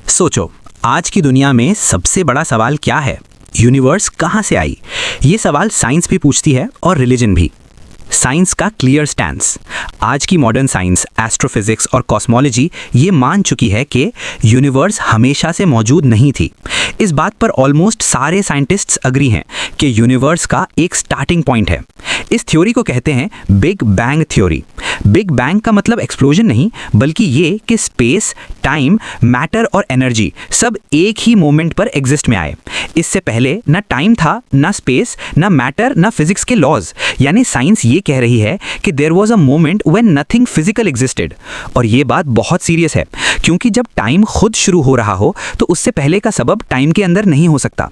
सोचो, आज की दुनिया में सबसे बड़ा सवाल क्या है? यूनिवर्स कहाँ से आई? ये सवाल साइंस भी पूछती है और रिलीजन भी। साइंस का क्लियर स्टैंस। आज की मॉडर्न साइंस, एस्ट्रोफिजिक्स और कॉस्मोलॉजी ये मान चुकी है कि यूनिवर्स हमेशा से मौजूद नहीं थी। इस बात पर ऑलमोस्ट सारे साइंटिस्ट्स अग्री हैं कि यूनिवर्स का एक स्टार्टिंग पॉइंट है। इस थ्योरी को कहते हैं big bang theory. Big bang का मतलब एक्सप्लोजन नहीं, बल्कि ये कि स्पेस, टाइम, मैटर और एनर्जी सब एक ही मोमेंट पर एग्जिस्ट में आए। इससे पहले ना टाइम था, ना स्पेस, ना मैटर, ना फिजिक्स के लॉज। यानी साइंस ये कह रही है कि there was a moment when nothing physical existed. और ये बात बहुत सीरियस है, क्योंकि जब टाइम खुद शुरू हो रहा हो तो उससे पहले का सबब टाइम के अंदर नहीं हो सकता।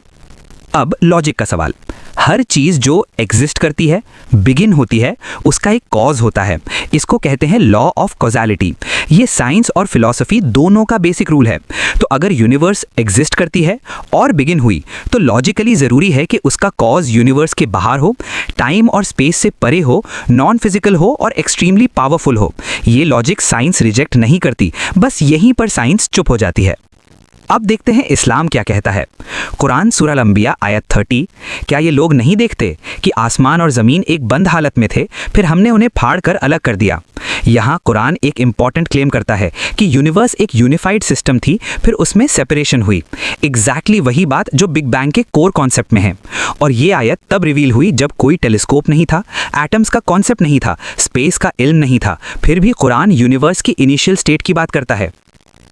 अब लॉजिक का सवाल। हर चीज जो एग्जिस्ट करती है, बिगिन होती है, उसका एक कॉज होता है। इसको कहते हैं लॉ ऑफ कॉजालिटी। ये साइंस और फिलॉसफी दोनों का बेसिक रूल है। तो अगर यूनिवर्स एग्जिस्ट करती है और बिगिन हुई, तो लॉजिकली जरूरी है कि उसका कॉज यूनिवर्स के बाहर हो, टाइम और स्पेस से परे हो, नॉन फिजिकल हो और एक्सट्रीमली पावरफुल हो। ये लॉजिक साइंस रिजेक्ट नहीं करती, बस यहीं पर साइंस चुप हो जाती है। अब देखते हैं इस्लाम क्या कहता है। कुरान सूरह अल-अंबिया आयत 30। क्या ये लोग नहीं देखते कि आसमान और ज़मीन एक बंद हालत में थे, फिर हमने उन्हें फाड़ कर अलग कर दिया। यहाँ कुरान एक इम्पॉर्टेंट क्लेम करता है कि यूनिवर्स एक यूनिफाइड सिस्टम थी, फिर उसमें सेपरेशन हुई। एग्जैक्टली वही बात जो बिग बैंग के कोर कॉन्सेप्ट में है। और ये आयत तब रिवील हुई जब कोई टेलीस्कोप नहीं था, एटम्स का कॉन्सेप्ट नहीं था, स्पेस का इल्म नहीं था। फिर भी कुरान यूनिवर्स की इनिशियल स्टेट की बात करता है।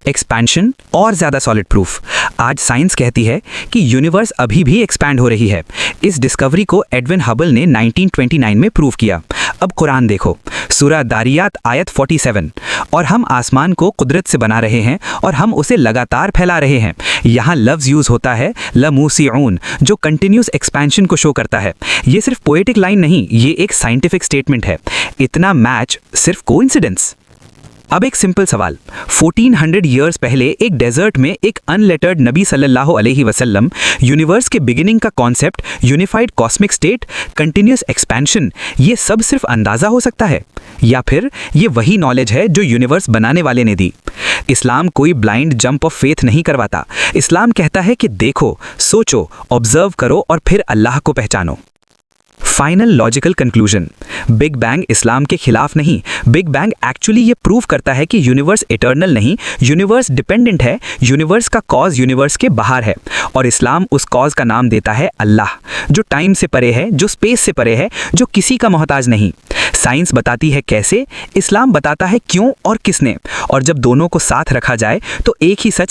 एक्सपेंशन और ज़्यादा सॉलिड प्रूफ। आज साइंस कहती है कि यूनिवर्स अभी भी एक्सपैंड हो रही है। इस डिस्कवरी को एडविन हबल ने 1929 में प्रूव किया। अब कुरान देखो, सूरह दारियात आयत 47। और हम आसमान को कुदरत से बना रहे हैं और हम उसे लगातार फैला रहे हैं। यहाँ लफ्ज़ यूज़ होता है लमूसिऊन, जो कंटिन्यूस एक्सपेंशन को शो करता है। ये सिर्फ पोएटिक लाइन नहीं, ये एक साइंटिफिक स्टेटमेंट है। इतना मैच सिर्फ कोइंसिडेंस? अब एक सिंपल सवाल। 1400 ईयर्स पहले एक डेजर्ट में एक अनलेटर्ड नबी सल्लल्लाहु अलैहि वसल्लम यूनिवर्स के बिगिनिंग का concept, unified cosmic state, continuous expansion, ये सब सिर्फ अंदाज़ा हो सकता है, या फिर ये वही नॉलेज है जो यूनिवर्स बनाने वाले ने दी? इस्लाम कोई ब्लाइंड जंप ऑफ फेथ नहीं करवाता। इस्लाम कहता है कि देखो, सोचो, ऑब्जर्व करो और फिर अल्लाह को पहचानो। Final logical conclusion. Big bang इस्लाम के खिलाफ नहीं। बिग बैंग एक्चुअली ये प्रूव करता है कि यूनिवर्स इटर्नल नहीं, यूनिवर्स डिपेंडेंट है। यूनिवर्स का कॉज यूनिवर्स के बाहर है, और इस्लाम उस कॉज का नाम देता है अल्लाह, जो टाइम से परे है, जो स्पेस से परे है, जो किसी का मोहताज नहीं। साइंस बताती है कैसे, इस्लाम बताता है क्यों और किसने। और जब दोनों को साथ रखा जाए तो एक ही सच